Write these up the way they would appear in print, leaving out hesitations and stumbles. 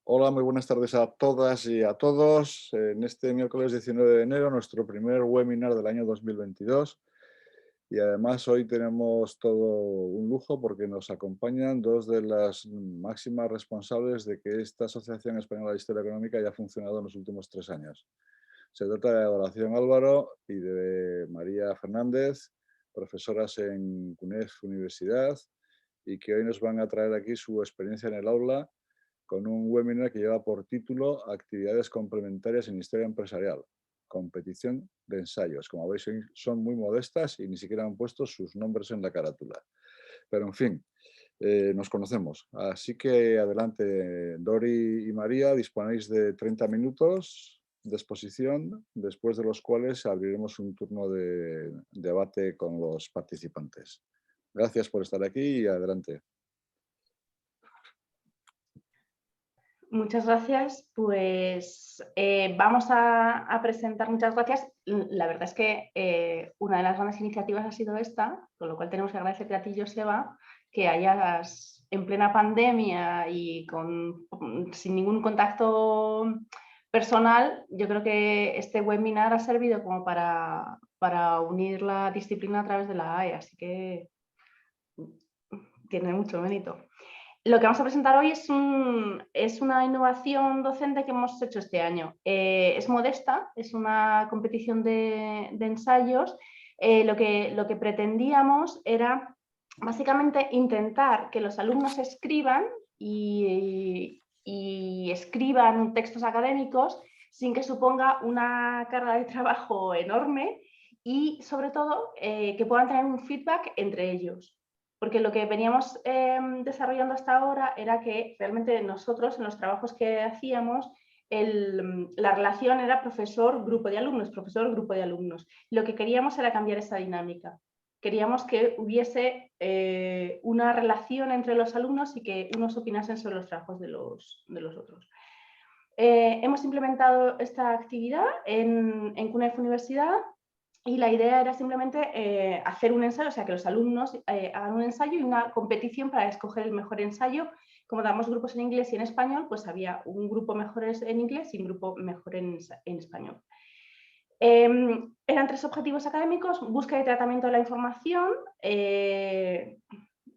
Hola, muy buenas tardes a todas y a todos. En este miércoles 19 de enero, nuestro primer webinar del año 2022. Y además hoy tenemos todo un lujo porque nos acompañan dos de las máximas responsables de que esta Asociación Española de Historia Económica haya funcionado en los últimos 3 años. Se trata de Adoración Álvaro y de María Fernández, profesoras en CUNEF Universidad, y que hoy nos van a traer aquí su experiencia en el aula con un webinar que lleva por título Actividades complementarias en historia empresarial, competición de ensayos. Como veis, son muy modestas y ni siquiera han puesto sus nombres en la carátula. Pero en fin, nos conocemos. Así que adelante, Dori y María, disponéis de 30 minutos de exposición, después de los cuales abriremos un turno de debate con los participantes. Gracias por estar aquí y adelante. Muchas gracias. Pues vamos a presentar, muchas gracias. La verdad es que una de las grandes iniciativas ha sido esta, con lo cual tenemos que agradecerte a ti, Joseba, que hayas en plena pandemia y sin ningún contacto personal. Yo creo que este webinar ha servido como para unir la disciplina a través de la AE, así que tiene mucho mérito. Lo que vamos a presentar hoy es una innovación docente que hemos hecho este año. Es modesta, es una competición de ensayos. Lo que pretendíamos era básicamente intentar que los alumnos escriban y escriban textos académicos sin que suponga una carga de trabajo enorme y, sobre todo, que puedan tener un feedback entre ellos. Porque lo que veníamos desarrollando hasta ahora era que realmente nosotros, en los trabajos que hacíamos, la relación era profesor-grupo de alumnos, profesor-grupo de alumnos. Lo que queríamos era cambiar esa dinámica. Queríamos que hubiese una relación entre los alumnos y que unos opinasen sobre los trabajos de los otros. Hemos implementado esta actividad en CUNEF Universidad. Y la idea era simplemente hacer un ensayo, o sea, que los alumnos hagan un ensayo y una competición para escoger el mejor ensayo. Como damos grupos en inglés y en español, pues había un grupo mejor en inglés y un grupo mejor en español. Eran 3 objetivos académicos: búsqueda y tratamiento de la información,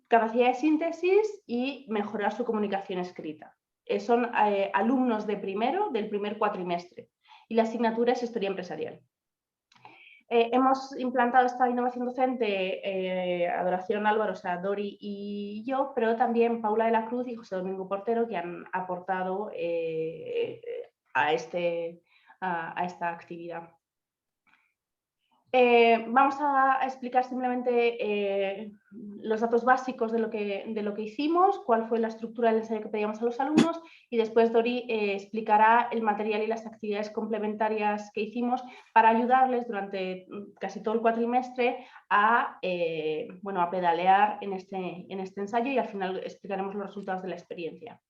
capacidad de síntesis y mejorar su comunicación escrita. Son alumnos de primero, del primer cuatrimestre, y la asignatura es Historia Empresarial. Hemos implantado esta innovación docente, Adoración Álvaro, o sea, Dori y yo, pero también Paula de la Cruz y José Domingo Portero, que han aportado a esta actividad. Vamos a explicar simplemente los datos básicos de lo que hicimos, cuál fue la estructura del ensayo que pedíamos a los alumnos, y después Dori explicará el material y las actividades complementarias que hicimos para ayudarles durante casi todo el cuatrimestre a pedalear en este ensayo, y al final explicaremos los resultados de la experiencia.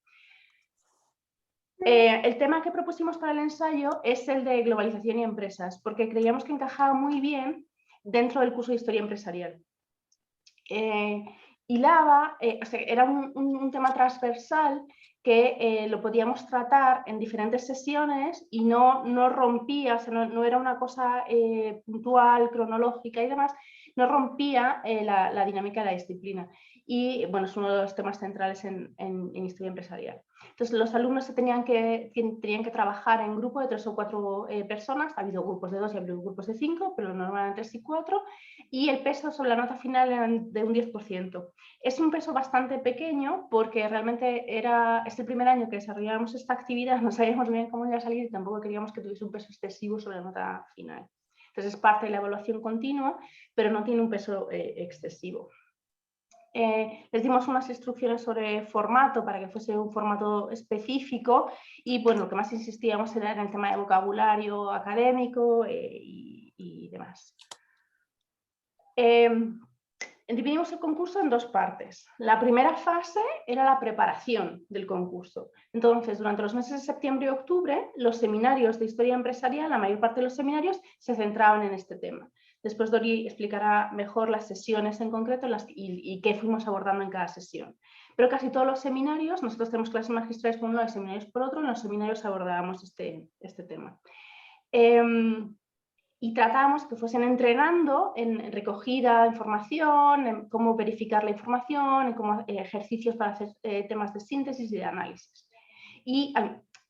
El tema que propusimos para el ensayo es el de globalización y empresas, porque creíamos que encajaba muy bien dentro del curso de Historia Empresarial. Era un tema transversal que lo podíamos tratar en diferentes sesiones y no rompía, o sea, no era una cosa puntual, cronológica y demás, no rompía la dinámica de la disciplina. Y bueno, es uno de los temas centrales en Historia Empresarial. Entonces, los alumnos tenían que trabajar en grupo de 3 o 4 personas. Ha habido grupos de 2 y ha habido grupos de 5, pero normalmente 3 y 4. Y el peso sobre la nota final era de un 10%. Es un peso bastante pequeño porque realmente es el primer año que desarrollábamos esta actividad, no sabíamos bien cómo iba a salir y tampoco queríamos que tuviese un peso excesivo sobre la nota final. Entonces, es parte de la evaluación continua, pero no tiene un peso excesivo. Les dimos unas instrucciones sobre formato para que fuese un formato específico, y bueno, lo que más insistíamos era en el tema de vocabulario académico y demás. Dividimos el concurso en 2 partes. La primera fase era la preparación del concurso. Entonces, durante los meses de septiembre y octubre, los seminarios de historia empresarial, la mayor parte de los seminarios, se centraban en este tema. Después Dori explicará mejor las sesiones en concreto y qué fuimos abordando en cada sesión. pero casi todos los seminarios, nosotros tenemos clases magistrales por un lado y seminarios por otro, en los seminarios abordábamos este tema. Y tratábamos que fuesen entrenando en recogida de información, en cómo verificar la información, en cómo ejercicios para hacer temas de síntesis y de análisis. Y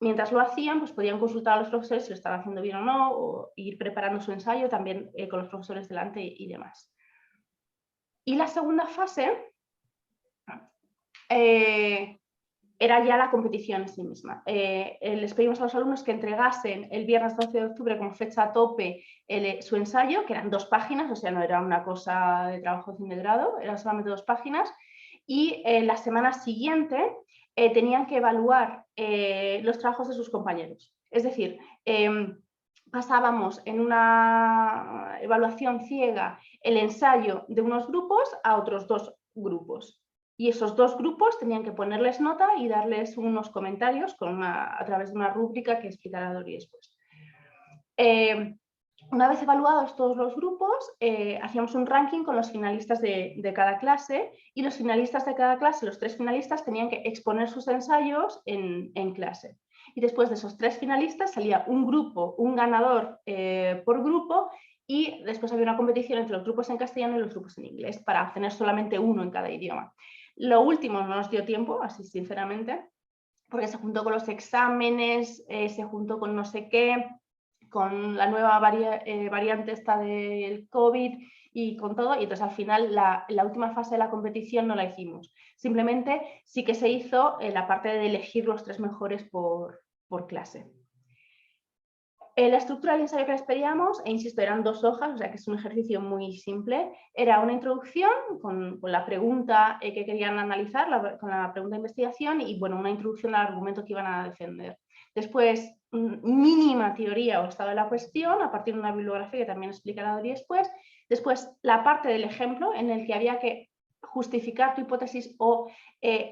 mientras lo hacían, pues podían consultar a los profesores si lo estaban haciendo bien o no, o ir preparando su ensayo también con los profesores delante y demás. Y la segunda fase era ya la competición en sí misma. Les pedimos a los alumnos que entregasen el viernes 12 de octubre como fecha a tope su ensayo, que eran 2 páginas, o sea, no era una cosa de trabajo de fin de grado, eran solamente 2 páginas, y la semana siguiente tenían que evaluar los trabajos de sus compañeros. Es decir, pasábamos en una evaluación ciega el ensayo de unos grupos a otros 2 grupos. Y esos 2 grupos tenían que ponerles nota y darles unos comentarios a través de una rúbrica que explicará Dori después. Una vez evaluados todos los grupos, hacíamos un ranking con los finalistas de cada clase, y los finalistas de cada clase, los 3 finalistas, tenían que exponer sus ensayos en clase. Y después de esos 3 finalistas salía un grupo, un ganador por grupo, y después había una competición entre los grupos en castellano y los grupos en inglés para obtener solamente uno en cada idioma. Lo último no nos dio tiempo, así sinceramente, porque se juntó con los exámenes, se juntó con no sé qué, con la nueva variante esta del COVID y con todo, y entonces al final la última fase de la competición no la hicimos. Simplemente sí que se hizo la parte de elegir los 3 mejores por clase. La estructura del ensayo que les pedíamos, e insisto, eran 2 hojas, o sea que es un ejercicio muy simple. Era una introducción con la pregunta que querían analizar, con la pregunta de investigación, y bueno, una introducción al argumento que iban a defender. Después, mínima teoría o estado de la cuestión, a partir de una bibliografía que también explicará Dori después. Después, la parte del ejemplo, en el que había que justificar tu hipótesis o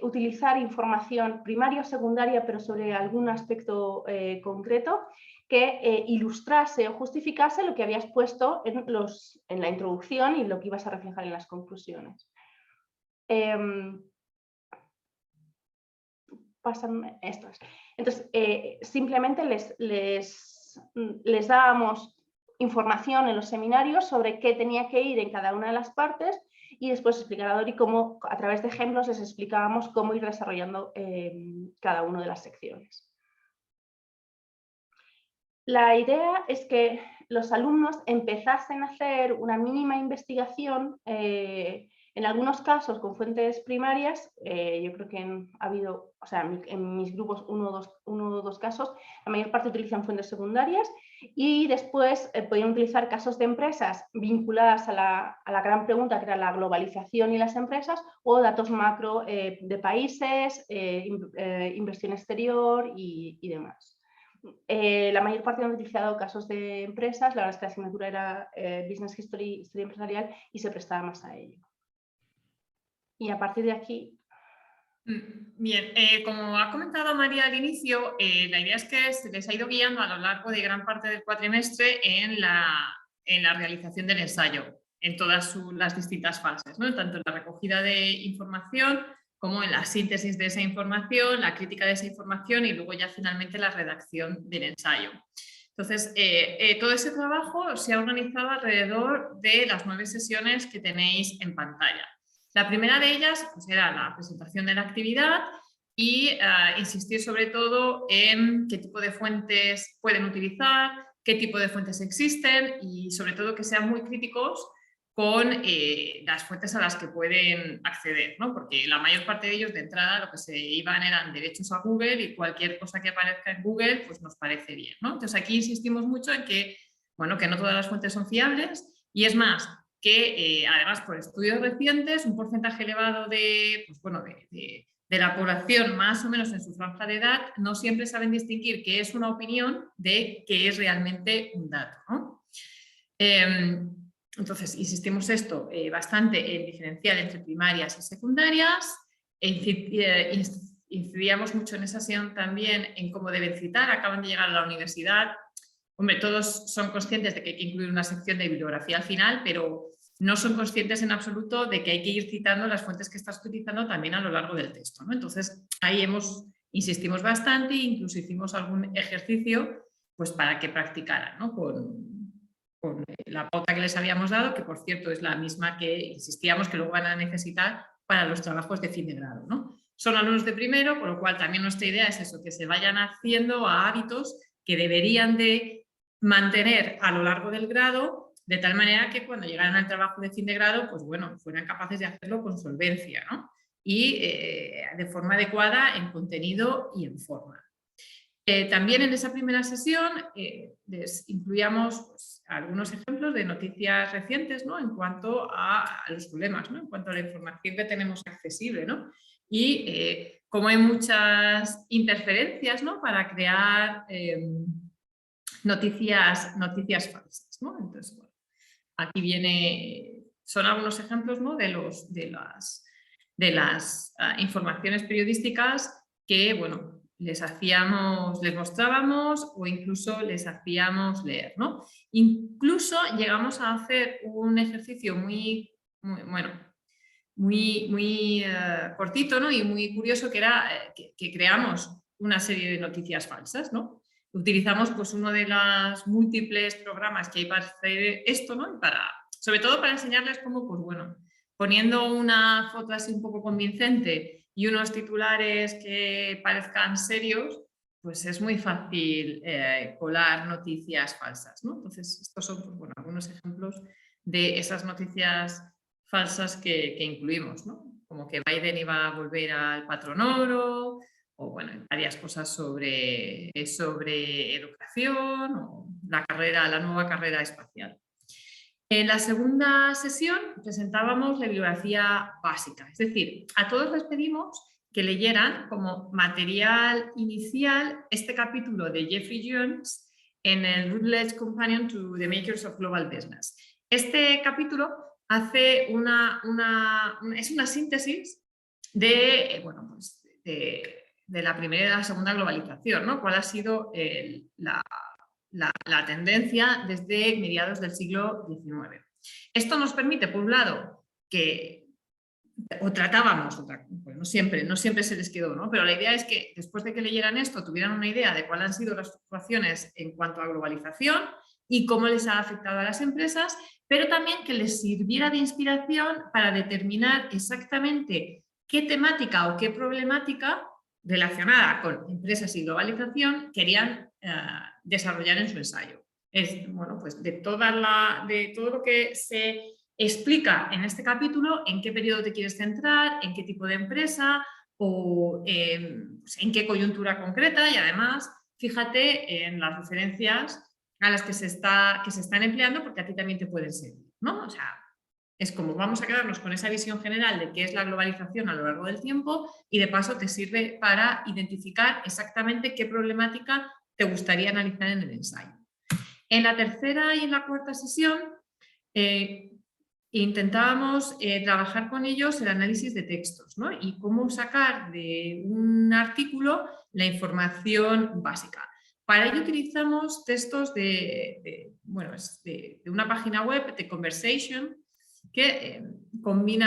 utilizar información primaria o secundaria, pero sobre algún aspecto concreto, que ilustrase o justificase lo que habías puesto en la introducción y lo que ibas a reflejar en las conclusiones. Pásenme estos. Entonces, simplemente les dábamos información en los seminarios sobre qué tenía que ir en cada una de las partes, y después explicar a Dori cómo, a través de ejemplos, les explicábamos cómo ir desarrollando cada una de las secciones. La idea es que los alumnos empezasen a hacer una mínima investigación, en algunos casos con fuentes primarias. Yo creo que ha habido, o sea, en mis grupos uno o dos casos, la mayor parte utilizan fuentes secundarias, y después podían utilizar casos de empresas vinculadas a la gran pregunta, que era la globalización y las empresas, o datos macro de países, inversión exterior y demás. La mayor parte han utilizado casos de empresas. La verdad es que la asignatura era Business History, historia empresarial, y se prestaba más a ello. Y a partir de aquí... Bien, como ha comentado María al inicio, la idea es que se les ha ido guiando a lo largo de gran parte del cuatrimestre en la realización del ensayo, en todas las distintas fases, ¿no? Tanto en la recogida de información como en la síntesis de esa información, la crítica de esa información y luego ya finalmente la redacción del ensayo. Entonces, todo ese trabajo se ha organizado alrededor de las 9 sesiones que tenéis en pantalla. La primera de ellas pues, era la presentación de la actividad y insistir sobre todo en qué tipo de fuentes pueden utilizar, qué tipo de fuentes existen y sobre todo que sean muy críticos con las fuentes a las que pueden acceder, ¿no? Porque la mayor parte de ellos de entrada lo que se iban eran derechos a Google, y cualquier cosa que aparezca en Google pues nos parece bien, ¿no? Entonces aquí insistimos mucho en que, bueno, que no todas las fuentes son fiables, y es más, que además por estudios recientes un porcentaje elevado pues, bueno, de la población más o menos en su franja de edad no siempre saben distinguir qué es una opinión de qué es realmente un dato, ¿no? Entonces, insistimos esto bastante en diferenciar entre primarias y secundarias. Incidíamos mucho en esa sesión también en cómo deben citar, acaban de llegar a la universidad. Hombre, todos son conscientes de que hay que incluir una sección de bibliografía al final, pero no son conscientes en absoluto de que hay que ir citando las fuentes que estás utilizando también a lo largo del texto, ¿no? Entonces, ahí insistimos bastante, incluso hicimos algún ejercicio pues, para que practicaran, ¿no? con la pauta que les habíamos dado, que por cierto es la misma que insistíamos que luego van a necesitar para los trabajos de fin de grado, ¿no? Son alumnos de primero, por lo cual también nuestra idea es eso, que se vayan haciendo a hábitos que deberían de mantener a lo largo del grado, de tal manera que cuando llegaran al trabajo de fin de grado, pues bueno, fueran capaces de hacerlo con solvencia, ¿no? Y de forma adecuada en contenido y en forma. También en esa primera sesión les incluíamos pues, algunos ejemplos de noticias recientes, ¿no? En cuanto a los problemas, ¿no? En cuanto a la información que tenemos accesible, ¿no? Y como hay muchas interferencias, ¿no? Para crear noticias falsas, ¿no? Entonces, bueno, aquí son algunos ejemplos, ¿no? de las informaciones periodísticas que, bueno, les mostrábamos o incluso les hacíamos leer, ¿no? Incluso llegamos a hacer un ejercicio muy cortito, ¿no? Y muy curioso, que era que creamos una serie de noticias falsas, ¿no? Utilizamos pues uno de los múltiples programas que hay para hacer esto, ¿no? Sobre todo para enseñarles cómo, pues bueno, poniendo una foto así un poco convincente y unos titulares que parezcan serios, pues es muy fácil colar noticias falsas, ¿no? Entonces, estos son pues, bueno, algunos ejemplos de esas noticias falsas que incluimos, ¿no? Como que Biden iba a volver al patrón oro, o bueno, varias cosas sobre educación o la nueva carrera espacial. En la segunda sesión presentábamos la bibliografía básica, es decir, a todos les pedimos que leyeran como material inicial este capítulo de Jeffrey Jones en el Routledge Companion to the Makers of Global Business. Este capítulo hace es una síntesis de, bueno, pues de la primera y la segunda globalización, ¿no? ¿Cuál ha sido la tendencia desde mediados del siglo XIX? Esto nos permite, por un lado, pues no siempre se les quedó, ¿no? Pero la idea es que después de que leyeran esto tuvieran una idea de cuáles han sido las fluctuaciones en cuanto a globalización y cómo les ha afectado a las empresas, pero también que les sirviera de inspiración para determinar exactamente qué temática o qué problemática relacionada con empresas y globalización querían desarrollar en su ensayo. Bueno, pues de todo lo que se explica en este capítulo, en qué periodo te quieres centrar, en qué tipo de empresa o en qué coyuntura concreta, y además fíjate en las referencias a las que se están empleando, porque a ti también te pueden servir, ¿no? O sea, es como vamos a quedarnos con esa visión general de qué es la globalización a lo largo del tiempo, y de paso te sirve para identificar exactamente qué problemática te gustaría analizar en el ensayo. En la tercera y en la cuarta sesión intentábamos trabajar con ellos el análisis de textos, ¿no? Y cómo sacar de un artículo la información básica. Para ello utilizamos textos de una página web, de Conversation, que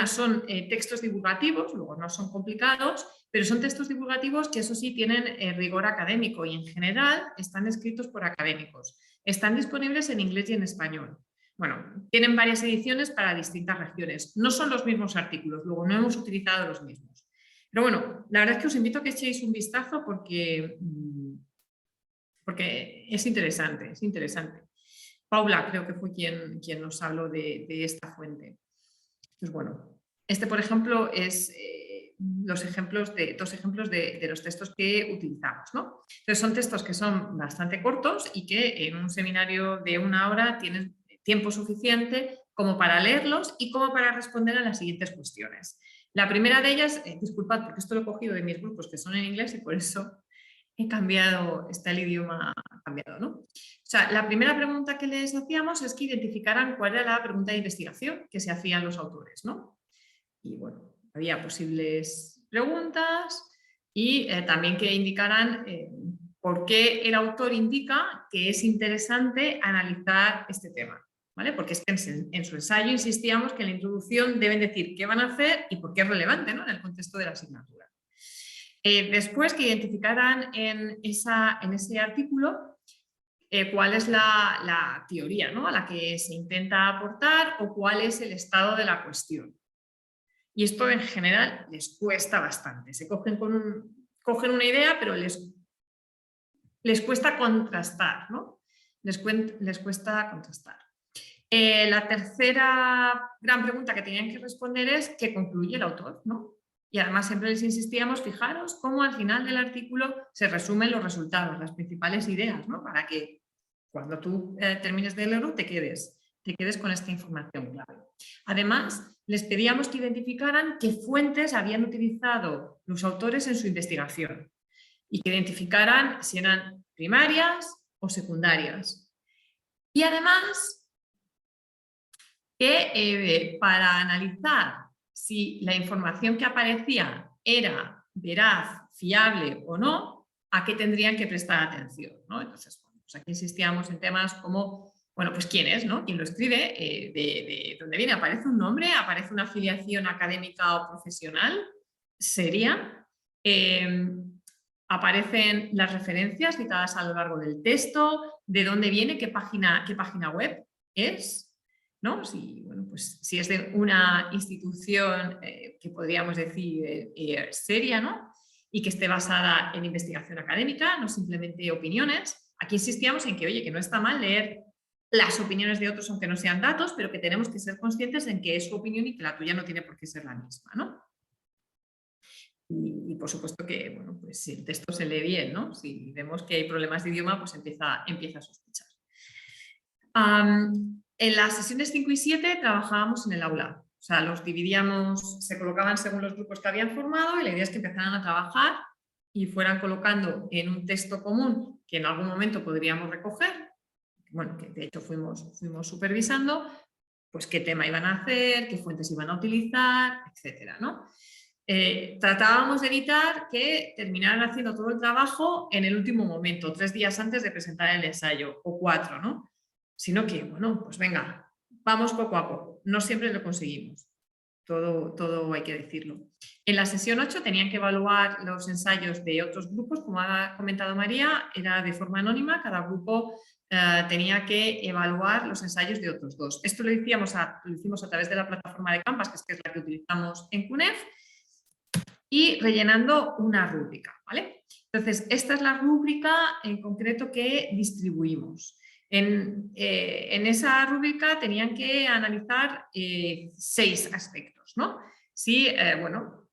son textos divulgativos, luego no son complicados, pero son textos divulgativos que eso sí tienen rigor académico y en general están escritos por académicos. Están disponibles en inglés y en español. Bueno, tienen varias ediciones para distintas regiones. No son los mismos artículos, luego no hemos utilizado los mismos. Pero bueno, la verdad es que os invito a que echéis un vistazo porque es interesante, es interesante. Paula creo que fue quien nos habló de esta fuente. Pues bueno, por ejemplo, es dos ejemplos de los textos que utilizamos, ¿no? Entonces son textos que son bastante cortos y que en un seminario de 1 hora tienes tiempo suficiente como para leerlos y como para responder a las siguientes cuestiones. La primera de ellas, disculpad porque esto lo he cogido de mis grupos que son en inglés y por eso he cambiado, está el idioma cambiado, ¿no? O sea, la primera pregunta que les hacíamos es que identificaran cuál era la pregunta de investigación que se hacían los autores, ¿no? Y bueno, había posibles preguntas y también que indicaran por qué el autor indica que es interesante analizar este tema, ¿vale? Porque es que en su ensayo insistíamos que en la introducción deben decir qué van a hacer y por qué es relevante, ¿no? En el contexto de la asignatura. Después que identificaran en ese artículo cuál es la teoría, ¿no? a la que se intenta aportar o cuál es el estado de la cuestión. Y esto en general les cuesta bastante. Se cogen una idea, pero les cuesta contrastar, ¿no? Les cuesta contrastar. La tercera gran pregunta que tenían que responder es ¿qué concluye el autor? ¿no? Y además siempre les insistíamos, fijaros cómo al final del artículo se resumen los resultados, las principales ideas, ¿no? Para que cuando tú termines de leerlo te quedes con esta información clave. Además, les pedíamos que identificaran qué fuentes habían utilizado los autores en su investigación y que identificaran si eran primarias o secundarias. Y además, que para analizar si la información que aparecía era veraz, fiable o no, a qué tendrían que prestar atención, ¿no? Entonces, bueno, pues aquí insistíamos en temas como, bueno, pues quién es, ¿no? ¿Quién lo escribe? ¿De dónde viene? ¿Aparece un nombre? ¿Aparece una afiliación académica o profesional? ¿Seria? ¿Aparecen las referencias citadas a lo largo del texto? ¿De dónde viene? ¿Qué página web es? ¿No? Si es de una institución que podríamos decir seria, ¿no? Y que esté basada en investigación académica, no simplemente opiniones. Aquí insistíamos en que, oye, que no está mal leer las opiniones de otros aunque no sean datos, pero que tenemos que ser conscientes en que es su opinión y que la tuya no tiene por qué ser la misma, ¿no? Y por supuesto que, bueno, pues si el texto se lee bien, ¿no? Si vemos que hay problemas de idioma, pues empieza a sospechar. En las sesiones 5 y 7 trabajábamos en el aula, o sea, los dividíamos, se colocaban según los grupos que habían formado y la idea es que empezaran a trabajar y fueran colocando en un texto común que en algún momento podríamos recoger, bueno, que de hecho fuimos supervisando, pues qué tema iban a hacer, qué fuentes iban a utilizar, etcétera, ¿no? Tratábamos de evitar que terminaran haciendo todo el trabajo en el último momento, 3 días antes de presentar el ensayo, o 4, ¿no? Sino que, bueno, pues venga, vamos poco a poco. No siempre lo conseguimos, todo hay que decirlo. En la sesión 8 tenían que evaluar los ensayos de otros grupos, como ha comentado María, era de forma anónima, cada grupo tenía que evaluar los ensayos de otros 2. Esto lo hicimos a través de la plataforma de Canvas, que es la que utilizamos en CUNEF, y rellenando una rúbrica, ¿vale? Entonces, esta es la rúbrica en concreto que distribuimos. En esa rúbrica tenían que analizar 6 aspectos, ¿no? Si, bueno,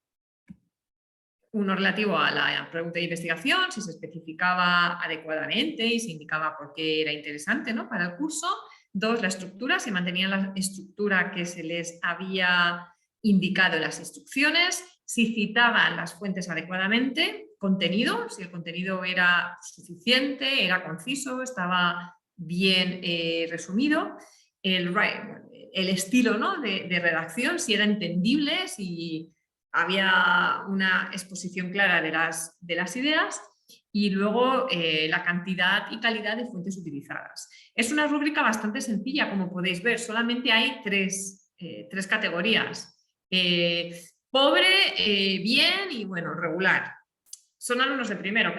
uno relativo a la pregunta de investigación, si se especificaba adecuadamente y se indicaba por qué era interesante, ¿no? Para el curso. 2, la estructura, si mantenían la estructura que se les había indicado en las instrucciones, si citaban las fuentes adecuadamente, contenido, si el contenido era suficiente, era conciso, estaba bien resumido, el estilo, ¿no? de redacción, si era entendible, si había una exposición clara de las ideas, y luego la cantidad y calidad de fuentes utilizadas. Es una rúbrica bastante sencilla, como podéis ver, solamente hay 3 categorías. Pobre, bien y bueno, regular. Son alumnos de primero,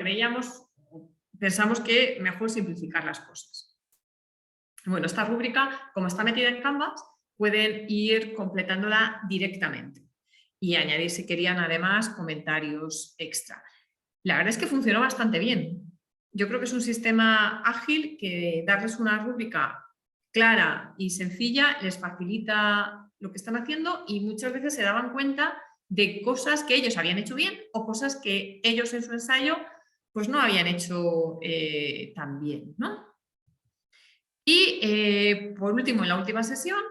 pensamos que mejor simplificar las cosas. Bueno, esta rúbrica, como está metida en Canvas, pueden ir completándola directamente y añadir si querían además comentarios extra. La verdad es que funcionó bastante bien. Yo creo que es un sistema ágil que darles una rúbrica clara y sencilla les facilita lo que están haciendo y muchas veces se daban cuenta de cosas que ellos habían hecho bien o cosas que ellos en su ensayo pues no habían hecho tan bien, ¿no? Y por último, en la última sesión,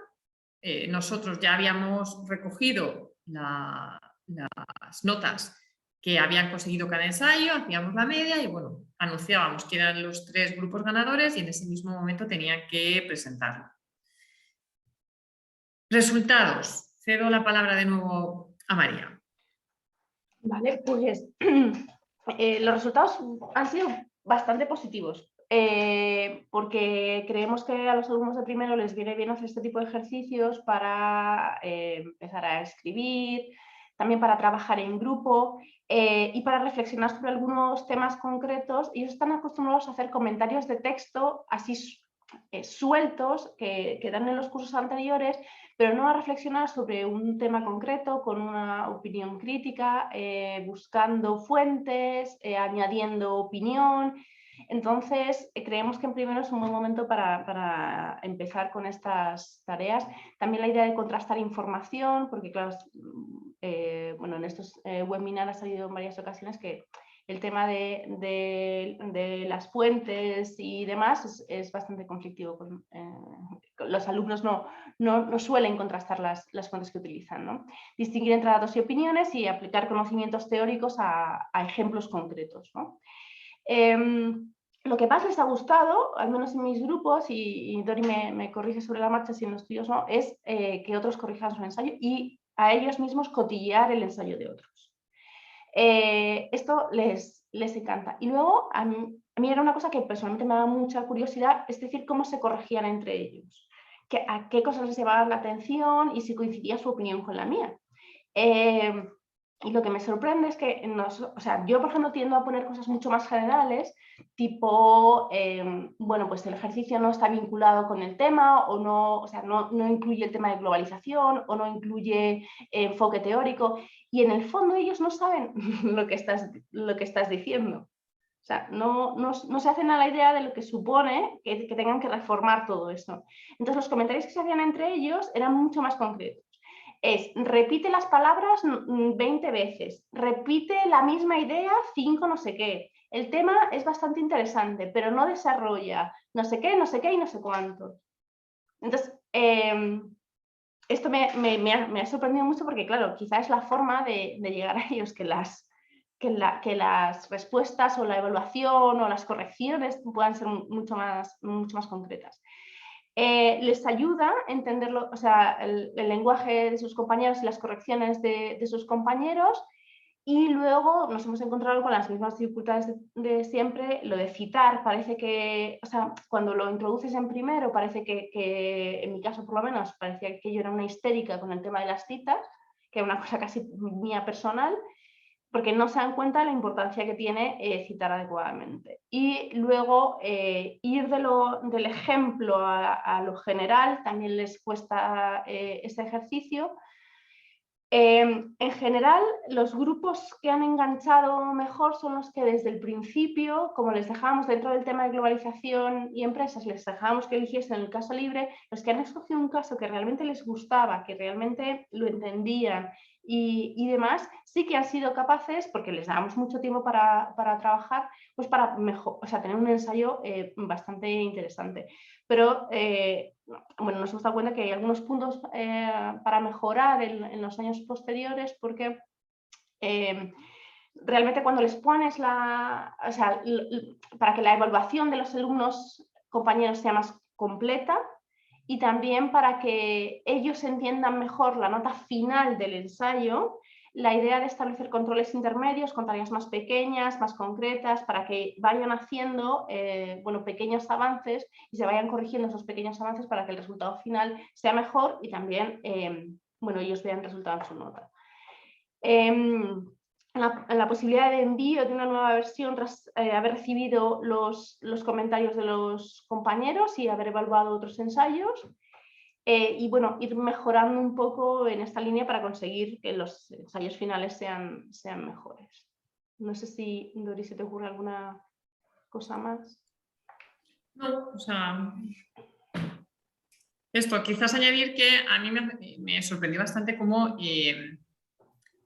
nosotros ya habíamos recogido las notas que habían conseguido cada ensayo, hacíamos la media y bueno, anunciábamos que eran los 3 grupos ganadores y en ese mismo momento tenían que presentarlo. Resultados. Cedo la palabra de nuevo a María. Vale, pues los resultados han sido bastante positivos. porque creemos que a los alumnos de primero les viene bien hacer este tipo de ejercicios para empezar a escribir, también para trabajar en grupo y para reflexionar sobre algunos temas concretos. Ellos están acostumbrados a hacer comentarios de texto así sueltos que dan en los cursos anteriores, pero no a reflexionar sobre un tema concreto con una opinión crítica, buscando fuentes, añadiendo opinión. Entonces, creemos que en primero es un buen momento para empezar con estas tareas. También la idea de contrastar información, porque claro, bueno, en estos webinars ha salido en varias ocasiones que el tema de las fuentes y demás es bastante conflictivo. Los alumnos no suelen contrastar las fuentes que utilizan, ¿no? Distinguir entre datos y opiniones y aplicar conocimientos teóricos a ejemplos concretos, ¿no? Lo que más les ha gustado, al menos en mis grupos, y Dori me corrige sobre la marcha si en los tuyos no, es que otros corrijan su ensayo y a ellos mismos cotillear el ensayo de otros. Esto les encanta. Y luego, a mí era una cosa que personalmente me daba mucha curiosidad, es decir, cómo se corregían entre ellos, a qué cosas les llamaban la atención y si coincidía su opinión con la mía. Y lo que me sorprende es que, o sea, yo por ejemplo tiendo a poner cosas mucho más generales, tipo, bueno, pues el ejercicio no está vinculado con el tema o no, o sea, no incluye el tema de globalización o no incluye enfoque teórico y en el fondo ellos no saben lo que estás diciendo. O sea, no se hacen a la idea de lo que supone que tengan que reformar todo esto. Entonces los comentarios que se hacían entre ellos eran mucho más concretos. Repite las palabras 20 veces, repite la misma idea 5 no sé qué. El tema es bastante interesante, pero no desarrolla no sé qué y no sé cuánto. Entonces, esto me ha sorprendido mucho porque, claro, quizás es la forma de llegar a ellos que las respuestas o la evaluación o las correcciones puedan ser mucho más concretas. Les ayuda a entenderlo, o sea, el lenguaje de sus compañeros y las correcciones de sus compañeros, y luego nos hemos encontrado con las mismas dificultades de siempre. Lo de citar parece que, o sea, cuando lo introduces en primero parece que en mi caso por lo menos parecía que yo era una histérica con el tema de las citas, que era una cosa casi mía personal, porque no se dan cuenta de la importancia que tiene citar adecuadamente. Y luego ir del ejemplo a lo general también les cuesta este ejercicio. En general, los grupos que han enganchado mejor son los que desde el principio, como les dejábamos dentro del tema de globalización y empresas, les dejábamos que eligiesen el caso libre, los que han escogido un caso que realmente les gustaba, que realmente lo entendían y demás, sí que han sido capaces, porque les dábamos mucho tiempo para trabajar, pues para mejor, o sea, tener un ensayo bastante interesante. Pero bueno, nos hemos dado cuenta que hay algunos puntos para mejorar en los años posteriores, porque realmente cuando les pones o sea, para que la evaluación de los alumnos compañeros sea más completa y también para que ellos entiendan mejor la nota final del ensayo, la idea de establecer controles intermedios con tareas más pequeñas, más concretas, para que vayan haciendo bueno, pequeños avances y se vayan corrigiendo esos pequeños avances para que el resultado final sea mejor y también bueno, ellos vean resultado en su nota. La posibilidad de envío de una nueva versión tras haber recibido los comentarios de los compañeros y haber evaluado otros ensayos. Y bueno, ir mejorando un poco en esta línea para conseguir que los ensayos finales sean mejores. No sé si, Dori, ¿se te ocurre alguna cosa más? No, o sea, esto, quizás añadir que a mí me sorprendió bastante cómo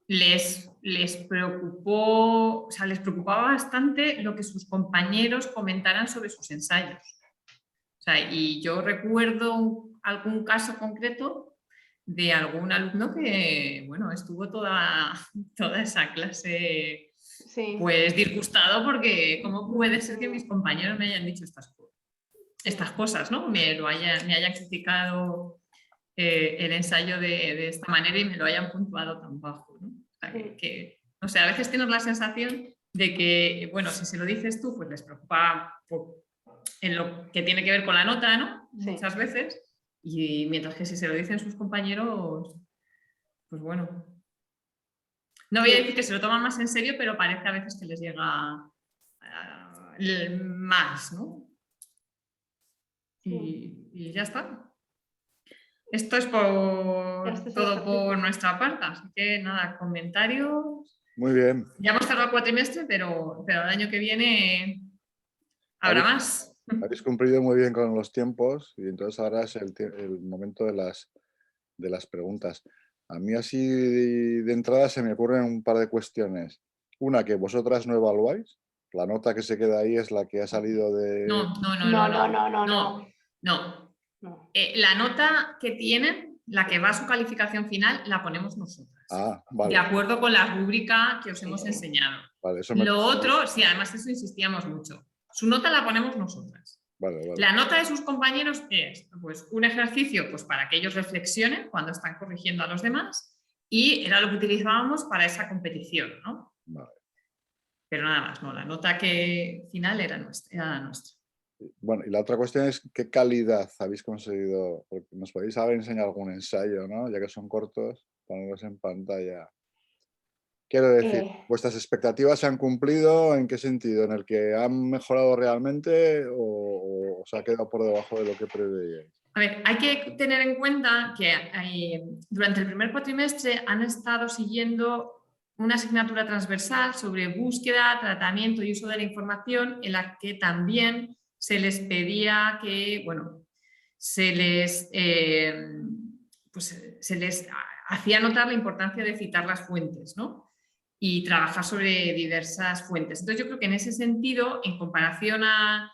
les preocupó, o sea, les preocupaba bastante lo que sus compañeros comentaran sobre sus ensayos. O sea, y yo recuerdo algún caso concreto de algún alumno que, bueno, estuvo toda esa clase Sí. pues disgustado porque ¿cómo puede ser que mis compañeros me hayan dicho estas cosas, ¿no? Me hayan criticado el ensayo de esta manera y me lo hayan puntuado tan bajo, ¿no? O sea, no sé, a veces tienes la sensación de que, bueno, si se lo dices tú, pues les preocupa en lo que tiene que ver con la nota, ¿no? Sí. Muchas veces. Y mientras que si se lo dicen sus compañeros, pues bueno. No voy a decir que se lo toman más en serio, pero parece a veces que les llega más, ¿no? Y ya está. Esto es todo por nuestra parte, así que nada, comentarios. Muy bien. Ya hemos cerrado el cuatrimestre, pero el año que viene habrá más. Habéis cumplido muy bien con los tiempos y entonces ahora es el momento de las preguntas. A mí así de entrada se me ocurren un par de cuestiones. Una, que vosotras no evaluáis. La nota que se queda ahí es la que ha salido de... No. La nota que tienen, la que va a su calificación final, la ponemos nosotras. Ah, vale. De acuerdo con la rúbrica que os hemos enseñado. Vale, eso Lo otro, sí, además eso insistíamos mucho. Su nota la ponemos nosotras. Vale. La nota de sus compañeros es pues, un ejercicio pues, para que ellos reflexionen cuando están corrigiendo a los demás y era lo que utilizábamos para esa competición, ¿no? Vale. Pero nada más, no, la nota que final era la nuestra. Bueno, y la otra cuestión es qué calidad habéis conseguido, porque nos podéis haber enseñado algún ensayo, ¿no? Ya que son cortos, ponerlos en pantalla. Quiero decir, ¿vuestras expectativas se han cumplido? ¿En qué sentido? ¿En el que han mejorado realmente o se ha quedado por debajo de lo que preveíais? A ver, hay que tener en cuenta que durante el primer cuatrimestre han estado siguiendo una asignatura transversal sobre búsqueda, tratamiento y uso de la información, en la que también se les pedía que, bueno, se les hacía notar la importancia de citar las fuentes, ¿no? Y trabajar sobre diversas fuentes. Entonces yo creo que en ese sentido, en comparación a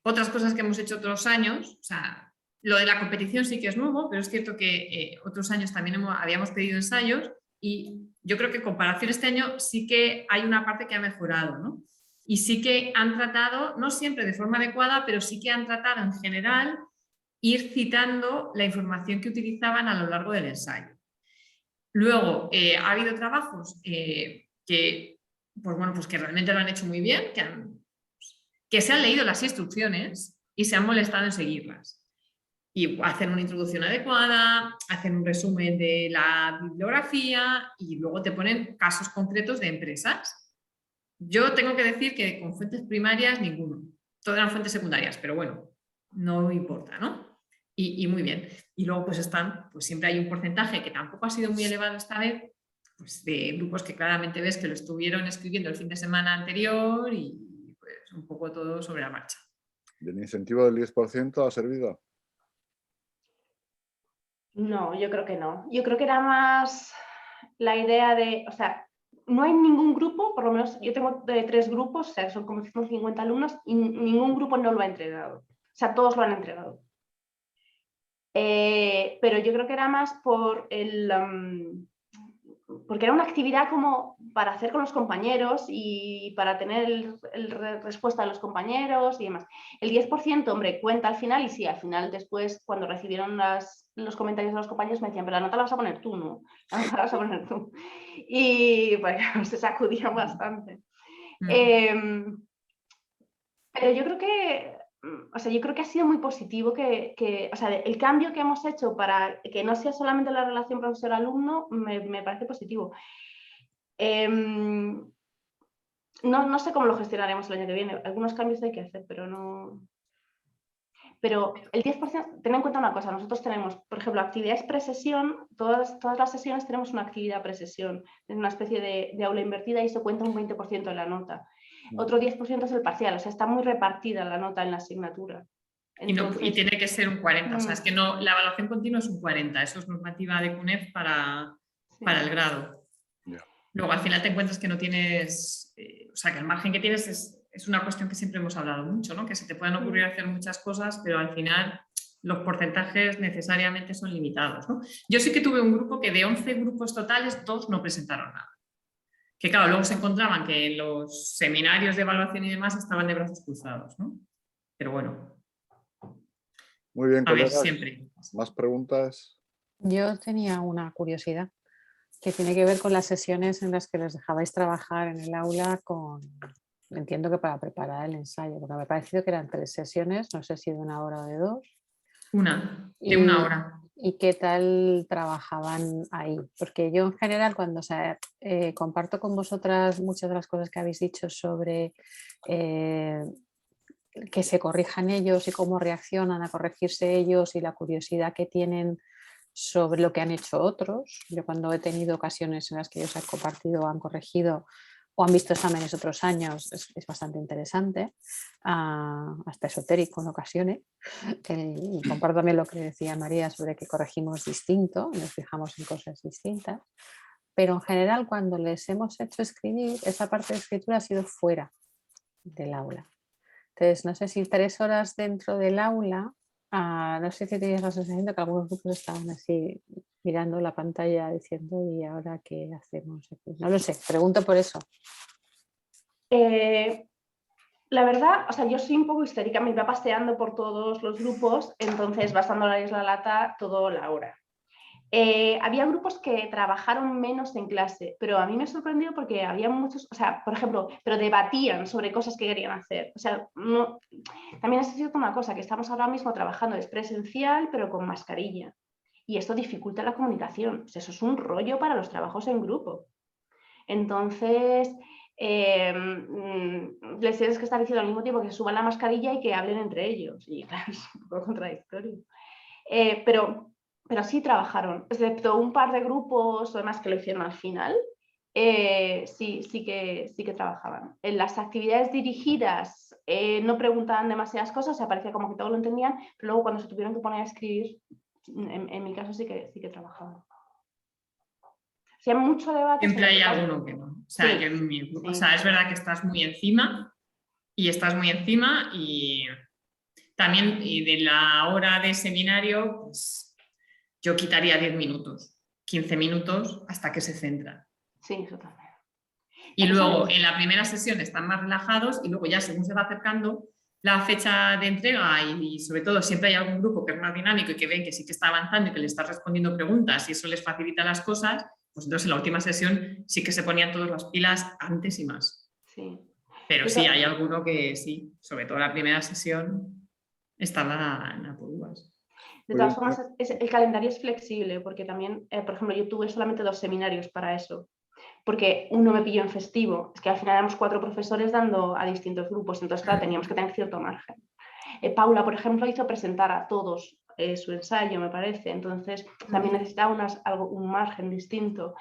otras cosas que hemos hecho otros años, o sea, lo de la competición sí que es nuevo, pero es cierto que otros años también habíamos pedido ensayos y yo creo que en comparación este año sí que hay una parte que ha mejorado, ¿no? Y sí que han tratado, no siempre de forma adecuada, pero sí que han tratado en general ir citando la información que utilizaban a lo largo del ensayo. Luego, ha habido trabajos que, pues bueno, pues que realmente lo han hecho muy bien, que se han leído las instrucciones y se han molestado en seguirlas. Y hacen una introducción adecuada, hacen un resumen de la bibliografía y luego te ponen casos concretos de empresas. Yo tengo que decir que con fuentes primarias ninguno. Todas eran fuentes secundarias, pero bueno, no importa, ¿no? Y muy bien. Y luego pues pues siempre hay un porcentaje que tampoco ha sido muy elevado esta vez, pues de grupos que claramente ves que lo estuvieron escribiendo el fin de semana anterior y pues un poco todo sobre la marcha. ¿El incentivo del 10% ha servido? No, yo creo que no. Yo creo que era más la idea de, o sea, no hay ningún grupo, por lo menos yo tengo 3 grupos, o sea, son como 150 alumnos y ningún grupo no lo ha entregado. O sea, todos lo han entregado. Pero yo creo que era más por porque era una actividad como para hacer con los compañeros y para tener respuesta de los compañeros y demás. El 10%, hombre, cuenta al final y sí, al final después cuando recibieron los comentarios de los compañeros me decían, pero la nota la vas a poner tú, ¿no? La nota la vas a poner tú. Y bueno, se sacudían bastante. Pero yo creo que... O sea, yo creo que ha sido muy positivo o sea, el cambio que hemos hecho para que no sea solamente la relación profesor-alumno me parece positivo. No sé cómo lo gestionaremos el año que viene. Algunos cambios hay que hacer, pero no... Pero el 10%, ten en cuenta una cosa, nosotros tenemos, por ejemplo, actividades pre-sesión, todas las sesiones tenemos una actividad pre-sesión, es una especie de aula invertida y eso cuenta un 20% de la nota. Otro 10% es el parcial, o sea, está muy repartida la nota en la asignatura. Entonces, y tiene que ser un 40, o sea, es que no, la evaluación continua es un 40, eso es normativa de CUNEF para el grado. Yeah. Luego al final te encuentras que no tienes, o sea, que el margen que tienes es una cuestión que siempre hemos hablado mucho, ¿no? Que se te pueden ocurrir hacer muchas cosas, pero al final los porcentajes necesariamente son limitados, ¿no? Yo sí que tuve un grupo que de 11 grupos totales, 2 no presentaron nada. Que claro, luego se encontraban que en los seminarios de evaluación y demás estaban de brazos cruzados, ¿no? Pero bueno. Muy bien, a ver, colegas. siempre. ¿Más preguntas? Yo tenía una curiosidad que tiene que ver con las sesiones en las que les dejabais trabajar en el aula con entiendo que para preparar el ensayo, porque me ha parecido que eran 3 sesiones, no sé si de 1 hora o de 2. De 1 hora. ¿Y qué tal trabajaban ahí? Porque yo en general cuando comparto con vosotras muchas de las cosas que habéis dicho sobre que se corrijan ellos y cómo reaccionan a corregirse ellos y la curiosidad que tienen sobre lo que han hecho otros. Yo cuando he tenido ocasiones en las que ellos han compartido, han corregido o han visto exámenes otros años, es bastante interesante, hasta esotérico en ocasiones. Y comparto también lo que decía María sobre que corregimos distinto, nos fijamos en cosas distintas, pero en general cuando les hemos hecho escribir, esa parte de escritura ha sido fuera del aula. Entonces, no sé si 3 horas dentro del aula, no sé si tenías la sensación de que algunos grupos estaban así mirando la pantalla diciendo ¿y ahora qué hacemos aquí? No lo sé, pregunto por eso. La verdad, o sea, yo soy un poco histérica, me iba paseando por todos los grupos, entonces vas dándoles la lata toda la hora. Había grupos que trabajaron menos en clase, pero a mí me sorprendió porque había muchos, o sea, por ejemplo, pero debatían sobre cosas que querían hacer. O sea, no, también es cierto una cosa, que estamos ahora mismo trabajando, es presencial, pero con mascarilla. Y esto dificulta la comunicación. O sea, eso es un rollo para los trabajos en grupo. Entonces, les tienes que estar diciendo al mismo tiempo que se suban la mascarilla y que hablen entre ellos. Y claro, es un poco contradictorio. Pero sí trabajaron, excepto un par de grupos, además que lo hicieron al final, sí que trabajaban. En las actividades dirigidas no preguntaban demasiadas cosas, se parecía como que todo lo entendían, pero luego cuando se tuvieron que poner a escribir, en mi caso sí que trabajaban. Si hay mucho debate. Siempre hay alguno que no. O sea, sí, yo en mi grupo, sí. o sea, es verdad que estás muy encima y también y de la hora de seminario, pues yo quitaría 10 minutos, 15 minutos hasta que se centran. Sí, eso también. Y luego en la primera sesión están más relajados y luego ya según se va acercando la fecha de entrega y sobre todo siempre hay algún grupo que es más dinámico y que ven que sí que está avanzando y que le está respondiendo preguntas y eso les facilita las cosas, pues entonces en la última sesión sí que se ponían todas las pilas antes y más. Sí. Pero sí, hay alguno que sí, sobre todo la primera sesión estaba en apurúas. De todas formas, el calendario es flexible porque también, por ejemplo, yo tuve solamente 2 seminarios para eso, porque uno me pilló en festivo, es que al final éramos 4 profesores dando a distintos grupos, entonces claro, teníamos que tener cierto margen. Paula, por ejemplo, hizo presentar a todos su ensayo, me parece, entonces también necesitaba un margen distinto.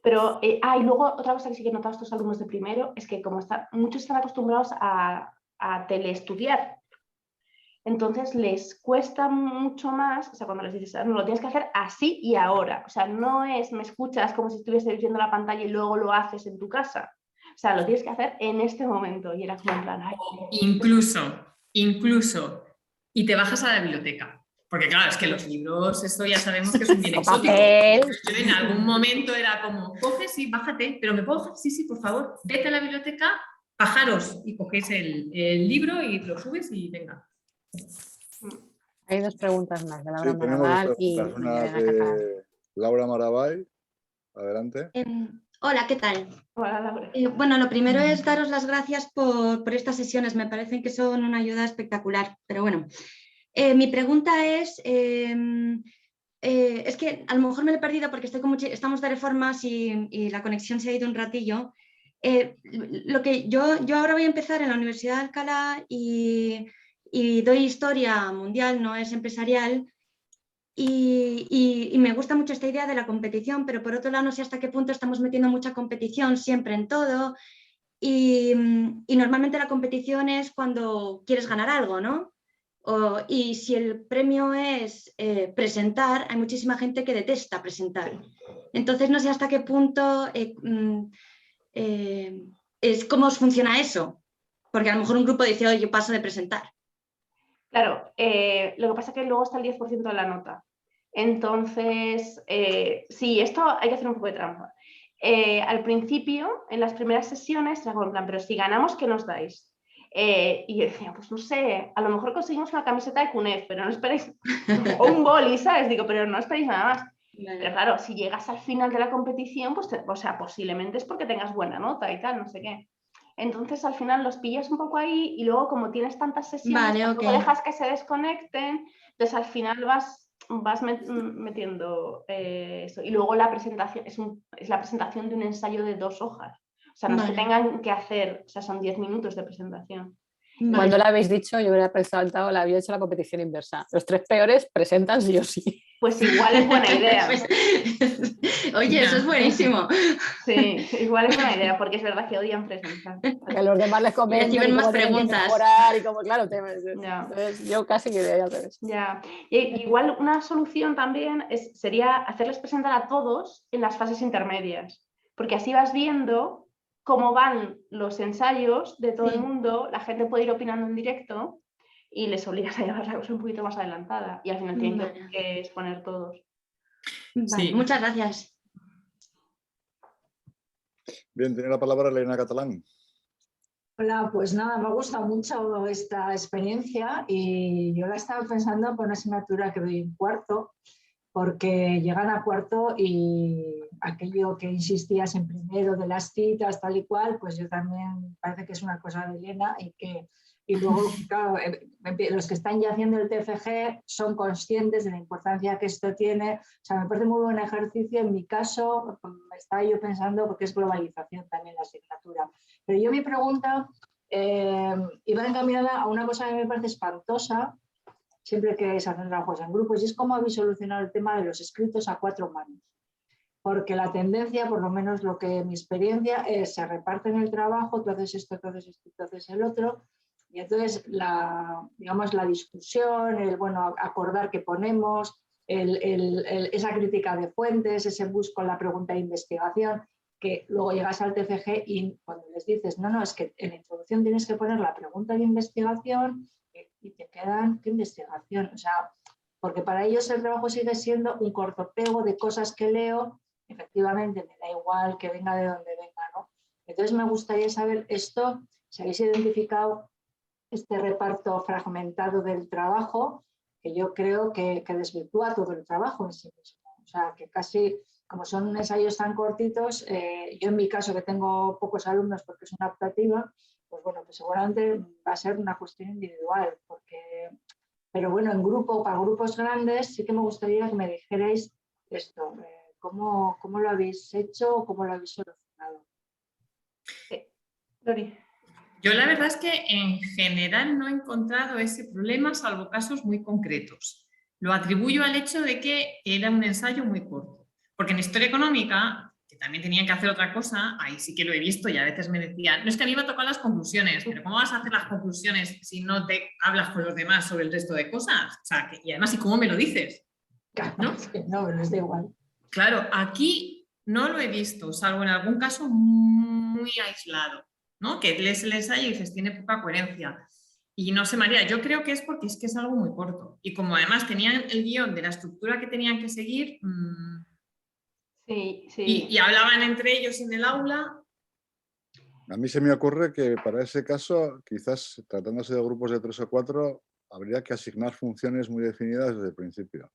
Pero, y luego otra cosa que sí que he notado estos alumnos de primero es que como muchos están acostumbrados a teleestudiar, entonces les cuesta mucho más, o sea, cuando les dices, no, lo tienes que hacer así y ahora, o sea, no es me escuchas como si estuvieses viendo la pantalla y luego lo haces en tu casa, o sea, lo tienes que hacer en este momento y era como en plan, Incluso, y te bajas a la biblioteca. Porque claro, es que los libros, esto ya sabemos que es un bien exótico. Yo en algún momento era como, coge, sí, bájate, pero ¿me puedo bajar? Sí, por favor, vete a la biblioteca, bajaros y cogéis el libro y lo subes y venga. Hay 2 preguntas más de Laura tenemos Marabal y una de Laura Marabal. Adelante. Hola, ¿qué tal? Hola, Laura. Bueno, lo primero es daros las gracias por estas sesiones, me parecen que son una ayuda espectacular, pero bueno. Mi pregunta es que a lo mejor me lo he perdido porque estamos de reformas y la conexión se ha ido un ratillo. Yo ahora voy a empezar en la Universidad de Alcalá y doy historia mundial, no es empresarial, y me gusta mucho esta idea de la competición, pero por otro lado no sé hasta qué punto estamos metiendo mucha competición siempre en todo y normalmente la competición es cuando quieres ganar algo, ¿no? Y si el premio es presentar, hay muchísima gente que detesta presentar. Entonces no sé hasta qué punto es cómo funciona eso, porque a lo mejor un grupo dice, oye, yo paso de presentar. Claro, lo que pasa es que luego está el 10% de la nota. Entonces, sí, esto hay que hacer un poco de trampa. Al principio, en las primeras sesiones, era como en plan, pero si ganamos, ¿qué nos dais? Y yo decía, pues no sé, a lo mejor conseguimos una camiseta de CUNEF, pero no esperéis, o un boli, ¿sabes? Digo, pero no esperéis nada más. Pero claro, si llegas al final de la competición, pues, o sea, posiblemente es porque tengas buena nota y tal, no sé qué. Entonces, al final los pillas un poco ahí y luego, como tienes tantas sesiones, Vale, tampoco ok. dejas que se desconecten, entonces al final vas metiendo eso. Y luego la presentación es la presentación de un ensayo de 2 hojas. O sea, no es que Vale. tengan que hacer, o sea, son 10 minutos de presentación. Vale. Cuando lo habéis dicho, yo hubiera presentado, la había hecho la competición inversa. Los 3 peores presentan sí o sí. Pues igual es buena idea. Pues, oye, eso es buenísimo. Sí, igual es buena idea, porque es verdad que odian presentar. Que a los demás les comenten reciben y más cómo tienen que preguntas. mejorar y cómo, claro, Ya. entonces yo casi que al revés. Ya. Igual una solución también sería hacerles presentar a todos en las fases intermedias, porque así vas viendo cómo van los ensayos de todo el mundo, la gente puede ir opinando en directo y les obligas a llevar la cosa un poquito más adelantada y al final tienen Vale. que exponer todos. Vale, Sí. muchas gracias. Bien, tiene la palabra Elena Catalán. Hola, pues nada, me ha gustado mucho esta experiencia y yo la estaba pensando por una asignatura que doy en cuarto, porque llegan a cuarto y aquello que insistías en primero de las citas, tal y cual, pues yo también parece que es una cosa de Elena y luego, claro, los que están ya haciendo el TFG son conscientes de la importancia que esto tiene. O sea, me parece muy buen ejercicio. En mi caso, estaba yo pensando, porque es globalización también la asignatura. Pero yo mi pregunta iba encaminada a una cosa que me parece espantosa, siempre que se hacen trabajos en grupos, y es cómo habéis solucionado el tema de los escritos a 4 manos. Porque la tendencia, por lo menos lo que mi experiencia es, se reparten el trabajo, tú haces esto, tú haces esto, tú haces el otro, y entonces digamos, la discusión, el acordar qué ponemos, esa crítica de fuentes, ese busco en la pregunta de investigación, que luego llegas al TFG y cuando les dices, no, es que en la introducción tienes que poner la pregunta de investigación y te quedan, ¿qué investigación? O sea, porque para ellos el trabajo sigue siendo un cortopego de cosas que leo, efectivamente me da igual que venga de donde venga, ¿no? Entonces me gustaría saber esto, si habéis identificado este reparto fragmentado del trabajo, que yo creo que desvirtúa todo el trabajo en sí mismo. O sea, que casi, como son ensayos tan cortitos, yo en mi caso que tengo pocos alumnos porque es una optativa, pues bueno, pues seguramente va a ser una cuestión individual, pero bueno, en grupo, para grupos grandes, sí que me gustaría que me dijerais esto, ¿cómo lo habéis hecho o cómo lo habéis solucionado? Dori. Yo la verdad es que en general no he encontrado ese problema, salvo casos muy concretos. Lo atribuyo al hecho de que era un ensayo muy corto. Porque en historia económica, que también tenían que hacer otra cosa, ahí sí que lo he visto y a veces me decían, no es que a mí me tocan las conclusiones, pero ¿cómo vas a hacer las conclusiones si no te hablas con los demás sobre el resto de cosas? O sea, y además, ¿y cómo me lo dices? ¿No? No, les da igual. Claro, aquí no lo he visto, salvo en algún caso muy aislado, ¿no? Que lees el ensayo y dices, tiene poca coherencia. Y no sé, María, yo creo que es porque es algo muy corto. Y como además tenían el guión de la estructura que tenían que seguir Sí. y hablaban entre ellos en el aula. A mí se me ocurre que para ese caso, quizás tratándose de grupos de 3 o 4, habría que asignar funciones muy definidas desde el principio.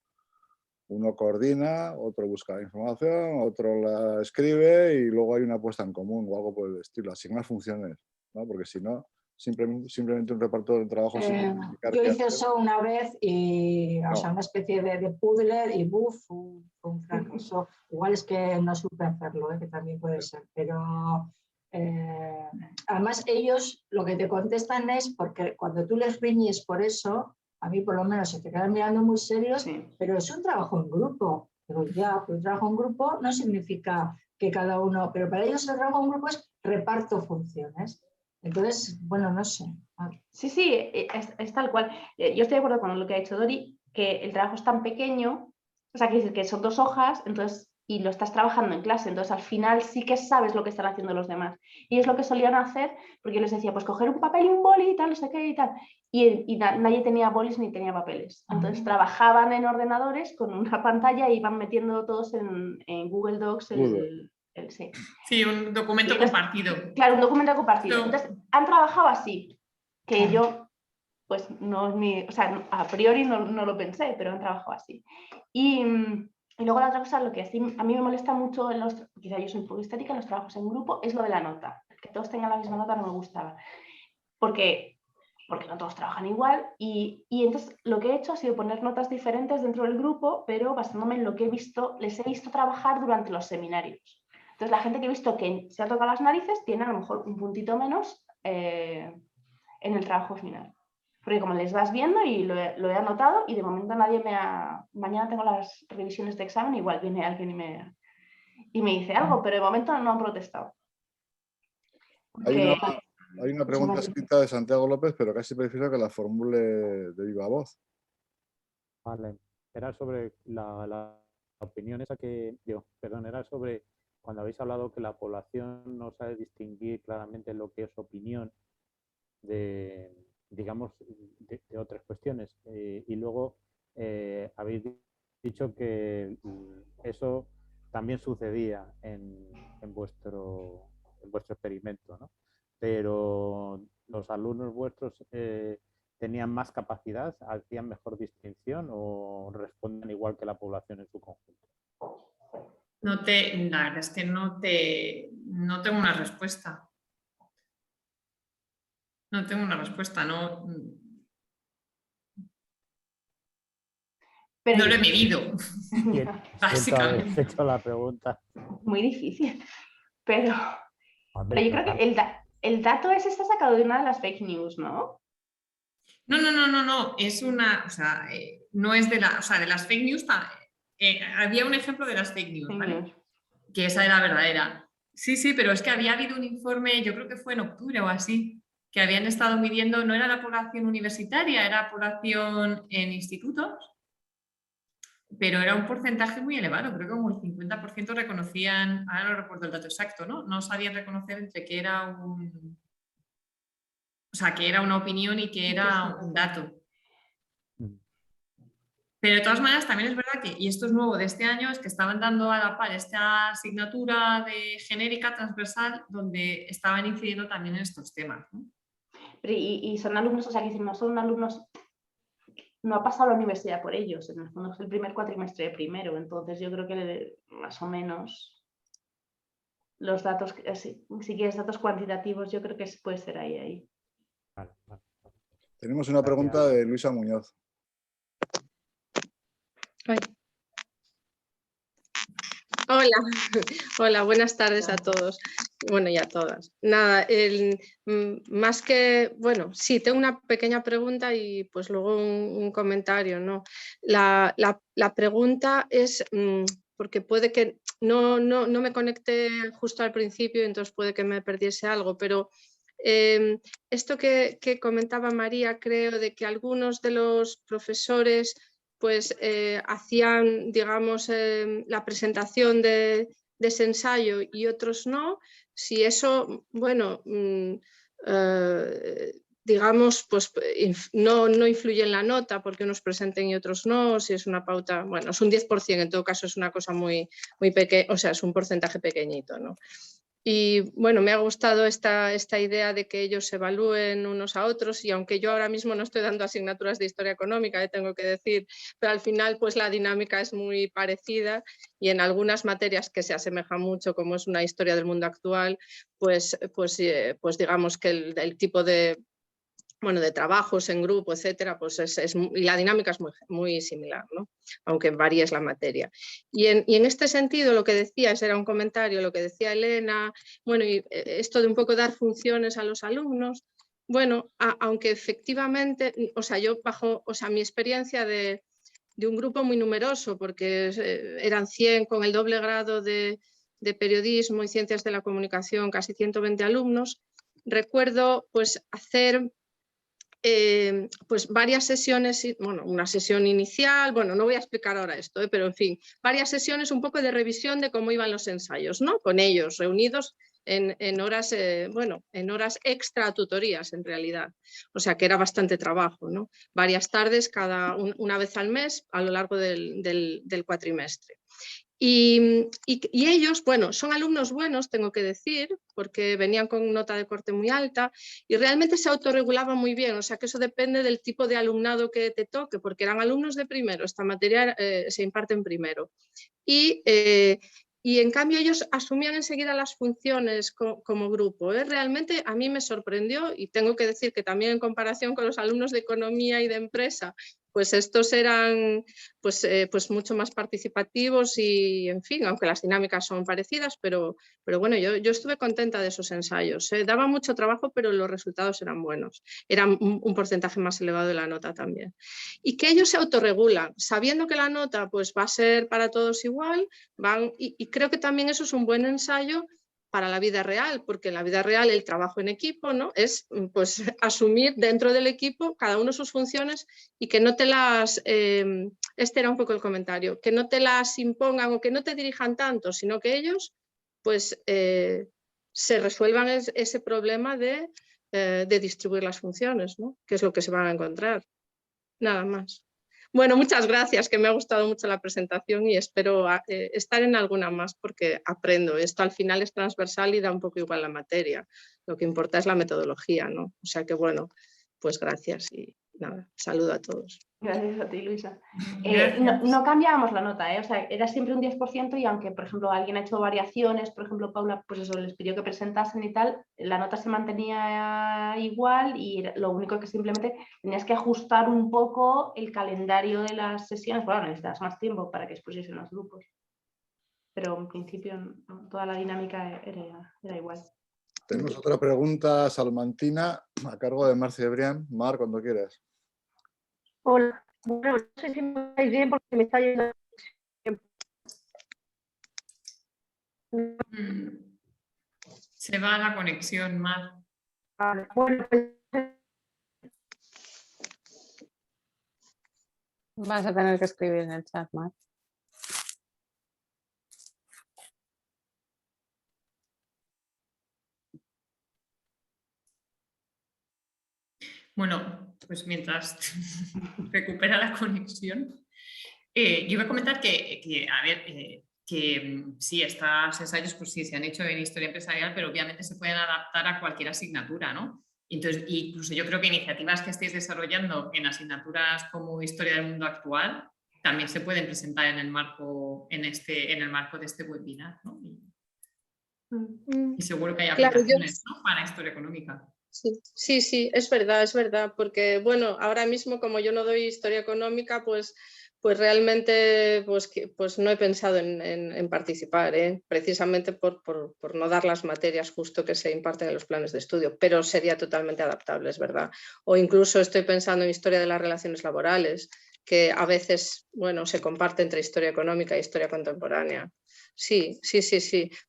Uno coordina, otro busca la información, otro la escribe y luego hay una puesta en común o algo por el estilo. Asignar funciones, ¿no? Porque si no, simplemente un reparto del trabajo sin explicar Yo qué hice hacer. eso una vez y, No. o sea, una especie de puzzle y buf, un fracaso. Igual es que no supe hacerlo, que también puede ser, pero además ellos lo que te contestan es porque cuando tú les riñes por eso, a mí por lo menos se te quedan mirando muy serios, pero es un trabajo en grupo. Digo, ya, pero un trabajo en grupo no significa que cada uno, pero para ellos el trabajo en grupo es reparto funciones. Entonces, bueno, no sé. Sí, es tal cual. Yo estoy de acuerdo con lo que ha dicho Dori, que el trabajo es tan pequeño, o sea, que son 2 hojas, entonces, y lo estás trabajando en clase, entonces al final sí que sabes lo que están haciendo los demás. Y es lo que solían hacer, porque yo les decía, pues coger un papel y un boli y tal, no sé qué y tal. Y nadie tenía bolis ni tenía papeles. Entonces trabajaban en ordenadores con una pantalla e iban metiendo todos en Google Docs sí. Sí, un documento compartido. Claro, un documento compartido. No. Entonces, han trabajado así, que yo, pues no es mi, o sea, a priori no lo pensé, pero han trabajado así. Y Y luego la otra cosa, lo que a mí me molesta mucho, quizá yo soy un poco histérica en los trabajos en grupo, es lo de la nota. Que todos tengan la misma nota no me gustaba. Porque no todos trabajan igual. Y entonces lo que he hecho ha sido poner notas diferentes dentro del grupo, pero basándome en lo que les he visto trabajar durante los seminarios. Entonces la gente que he visto que se ha tocado las narices tiene a lo mejor un puntito menos en el trabajo final. Porque como les vas viendo y lo he anotado y de momento nadie mañana tengo las revisiones de examen, igual viene alguien y me dice algo, pero de momento no han protestado. Hay una pregunta escrita de Santiago López, pero casi prefiero que la formule de viva voz. Vale, era sobre la opinión esa era sobre cuando habéis hablado que la población no sabe distinguir claramente lo que es opinión de, digamos, de otras cuestiones. Y luego habéis dicho que eso también sucedía en vuestro experimento, ¿no? Pero los alumnos vuestros tenían más capacidad, hacían mejor distinción o respondían igual que la población en su conjunto. La verdad es que no tengo una respuesta. No tengo una respuesta, no. Pero no lo he medido. Básicamente. He hecho la pregunta. Muy difícil. Pero yo creo que el dato ese está sacado de una de las fake news, ¿no? No. Es una, o sea, no es de las fake news. Había un ejemplo de las fake news, ¿vale? Que esa era verdadera. Sí, pero es que había habido un informe, yo creo que fue en octubre o así, que habían estado midiendo, no era la población universitaria, era población en institutos, pero era un porcentaje muy elevado, creo que como el 50% reconocían, ahora no recuerdo el dato exacto, ¿no? No sabían reconocer entre que era que era una opinión y que era un dato. Pero de todas maneras también es verdad que, y esto es nuevo de este año, es que estaban dando a la par esta asignatura de genérica transversal donde estaban incidiendo también en estos temas, ¿no? Pero y son alumnos, o sea, que no son alumnos, no ha pasado la universidad por ellos, en el fondo es el primer cuatrimestre de primero, entonces yo creo que más o menos los datos, si quieres datos cuantitativos, yo creo que puede ser ahí. Vale. Tenemos una pregunta de Luisa Muñoz. Ay. Hola, buenas tardes a todos. Bueno, y a todas. Nada, más que, bueno, sí, tengo una pequeña pregunta y pues luego un comentario, ¿no? La pregunta es, porque puede que no me conecte justo al principio, entonces puede que me perdiese algo, pero esto que comentaba María, creo, de que algunos de los profesores pues hacían, digamos, la presentación de ese ensayo y otros no, si eso, bueno, digamos, pues no influye en la nota porque unos presenten y otros no, si es una pauta, bueno, es un 10%, en todo caso es una cosa muy pequeña, o sea, es un porcentaje pequeñito, ¿no? Y bueno, me ha gustado esta idea de que ellos se evalúen unos a otros y aunque yo ahora mismo no estoy dando asignaturas de historia económica, tengo que decir, pero al final pues la dinámica es muy parecida y en algunas materias que se asemejan mucho, como es una historia del mundo actual, pues digamos que el tipo de trabajos en grupo, etcétera, pues y la dinámica es muy similar, ¿no? Aunque varíe la materia. Y en este sentido, lo que decías era un comentario, lo que decía Elena, bueno, y esto de un poco dar funciones a los alumnos, bueno, aunque efectivamente, mi experiencia de un grupo muy numeroso, porque eran 100 con el doble grado de periodismo y ciencias de la comunicación, casi 120 alumnos, recuerdo pues hacer pues varias sesiones, bueno, una sesión inicial, bueno, no voy a explicar ahora esto, pero en fin, varias sesiones un poco de revisión de cómo iban los ensayos, ¿no? Con ellos reunidos en horas, en horas extra tutorías en realidad, o sea que era bastante trabajo, ¿no? Varias tardes, una vez al mes a lo largo del cuatrimestre. Y ellos, bueno, son alumnos buenos, tengo que decir, porque venían con nota de corte muy alta y realmente se autorregulaban muy bien, o sea que eso depende del tipo de alumnado que te toque, porque eran alumnos de primero, esta materia se imparte en primero. Y en cambio ellos asumían enseguida las funciones como grupo. Realmente a mí me sorprendió y tengo que decir que también en comparación con los alumnos de economía y de empresa, pues estos eran pues mucho más participativos y, en fin, aunque las dinámicas son parecidas, pero bueno, yo estuve contenta de esos ensayos. Daba mucho trabajo, pero los resultados eran buenos. Era un porcentaje más elevado de la nota también. Y que ellos se autorregulan, sabiendo que la nota pues, va a ser para todos igual, y creo que también eso es un buen ensayo para la vida real, porque en la vida real el trabajo en equipo, ¿no? Es pues, asumir dentro del equipo cada uno sus funciones y que no te las, este era un poco el comentario, que no te las impongan o que no te dirijan tanto, sino que ellos pues, se resuelvan ese problema de distribuir las funciones, ¿no? Que es lo que se van a encontrar. Nada más. Bueno, muchas gracias, que me ha gustado mucho la presentación y espero estar en alguna más porque aprendo. Esto al final es transversal y da un poco igual la materia. Lo que importa es la metodología, ¿no? O sea que bueno, pues gracias y nada, saludo a todos. Gracias a ti, Luisa. Gracias. No cambiábamos la nota, o sea, era siempre un 10% y aunque, por ejemplo, alguien ha hecho variaciones, por ejemplo, Paula, pues eso, les pidió que presentasen y tal, la nota se mantenía igual y lo único que simplemente tenías que ajustar un poco el calendario de las sesiones, bueno, necesitas más tiempo para que expusiesen los grupos, pero en principio no, toda la dinámica era igual. Tenemos otra pregunta salmantina a cargo de Mar Cebrián. Mar, cuando quieras. Hola, bueno, no sé si me estáis bien porque me está yendo. Se va la conexión, Mar. Bueno, pues, Vas a tener que escribir en el chat, Mar. Bueno, pues mientras recupera la conexión, yo iba a comentar que sí, estos ensayos pues sí se han hecho en historia empresarial, pero obviamente se pueden adaptar a cualquier asignatura, ¿no? Entonces, incluso yo creo que iniciativas que estéis desarrollando en asignaturas como historia del mundo actual también se pueden presentar en el marco, en el marco de este webinar, ¿no? Y seguro que hay aplicaciones, ¿no? Para historia económica. Sí, es verdad, porque bueno, ahora mismo como yo no doy historia económica, pues realmente pues no he pensado en participar, precisamente por no dar las materias justo que se imparten en los planes de estudio, pero sería totalmente adaptable, es verdad. O incluso estoy pensando en historia de las relaciones laborales, que a veces, bueno, se comparte entre historia económica e historia contemporánea. Sí.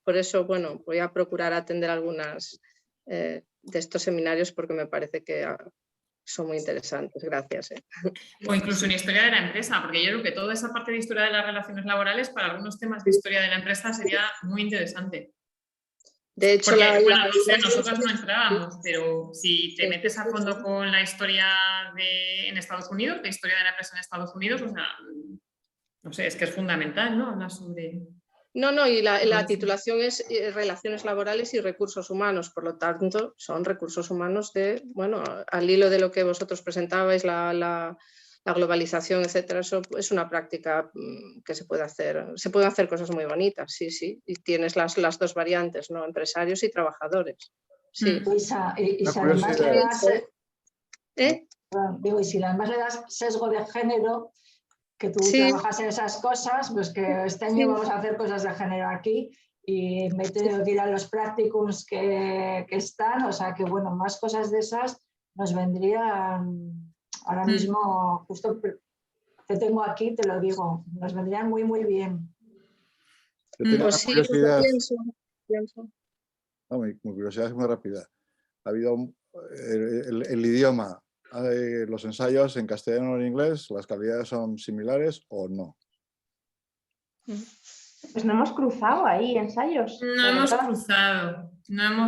Por eso, bueno, voy a procurar atender algunas de estos seminarios porque me parece que son muy interesantes. Gracias. O incluso en historia de la empresa, porque yo creo que toda esa parte de historia de las relaciones laborales para algunos temas de historia de la empresa sería muy interesante. De hecho, porque, bueno, no sé, nosotros no entrábamos, pero si te metes a fondo con la historia en Estados Unidos, la historia de la empresa en Estados Unidos, o sea, no sé, es que es fundamental, ¿no? Hablar sobre... No, y la titulación es Relaciones Laborales y Recursos Humanos, por lo tanto, son recursos humanos bueno, al hilo de lo que vosotros presentabais, la globalización, etcétera, eso es una práctica que se puede hacer cosas muy bonitas, sí, y tienes las dos variantes, ¿no? Empresarios y trabajadores. Sí. Y si además le das, y si además le das sesgo de género, que tú trabajas en esas cosas, pues que este año vamos a hacer cosas de género aquí y me he tenido que ir a los practicums que están, o sea que bueno, más cosas de esas nos vendrían ahora mismo, justo te tengo aquí, te lo digo, nos vendrían muy bien. Pues sí, pienso. No, mi curiosidad es muy rápida. Ha habido el idioma, los ensayos en castellano o en inglés, ¿las calidades son similares o no? Pues no hemos cruzado ahí ensayos. No hemos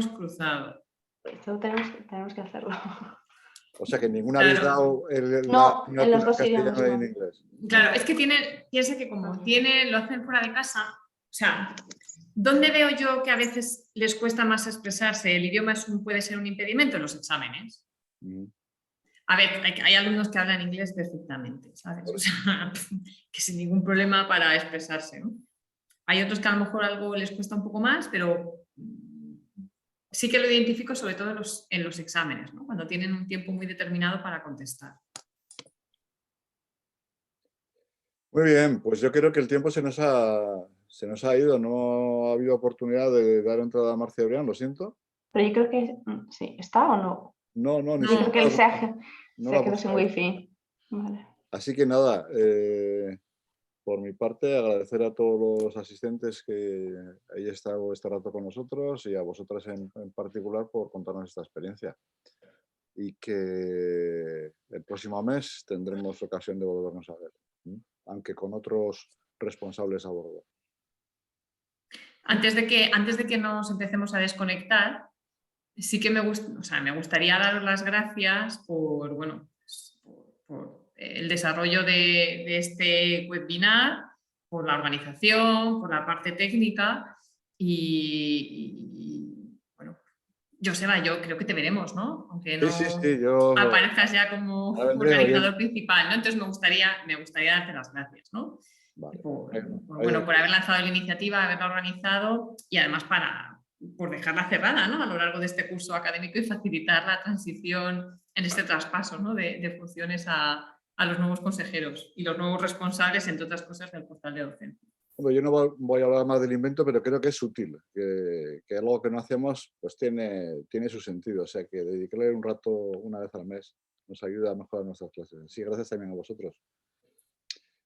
cruzado. Esto tenemos que hacerlo. O sea que ninguna habéis Claro. dado No, la en los asignatura dos castellano idiomas y en no. inglés. Claro, es que piensa que como lo hacen fuera de casa, o sea, ¿dónde veo yo que a veces les cuesta más expresarse? El idioma puede ser un impedimento en los exámenes. A ver, hay alumnos que hablan inglés perfectamente, ¿sabes? O sea, que sin ningún problema para expresarse, ¿no? Hay otros que a lo mejor algo les cuesta un poco más, pero sí que lo identifico sobre todo en los exámenes, ¿no? Cuando tienen un tiempo muy determinado para contestar. Muy bien, pues yo creo que el tiempo se nos ha ido. No ha habido oportunidad de dar entrada a Marcia Brián, lo siento. Pero yo creo que sí, ¿está o no? No, ni No. Yo creo que él siquiera no se la ha quedado sin puedo. wifi. Vale. Así que nada, por mi parte agradecer a todos los asistentes que hayáis estado este rato con nosotros y a vosotras en particular por contarnos esta experiencia. Y que el próximo mes tendremos ocasión de volvernos a ver, aunque con otros responsables a bordo. Antes de que nos empecemos a desconectar, sí que me gustaría daros las gracias por el desarrollo de este webinar, por la organización, por la parte técnica y bueno, Joseba, yo creo que te veremos, ¿no? Aunque no Sí, yo aparezcas ya como organizador principal, ¿no? Entonces me gustaría darte las gracias, ¿no? Vale. Por haber lanzado la iniciativa, haberla organizado y además por dejarla cerrada, ¿no? A lo largo de este curso académico y facilitar la transición en este traspaso, ¿no? de funciones a los nuevos consejeros y los nuevos responsables, entre otras cosas, del portal de docencia. Yo no voy a hablar más del invento, pero creo que es sutil, que algo que no hacemos pues tiene su sentido. O sea que dedicarle un rato una vez al mes nos ayuda a mejorar nuestras clases. Sí, gracias también a vosotros.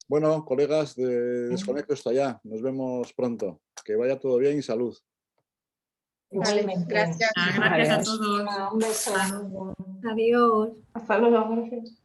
Bueno, colegas de Desconecto hasta allá. Nos vemos pronto. Que vaya todo bien y salud. Vale, gracias. Gracias a todos. Un beso. Adiós. Hasta luego, gracias.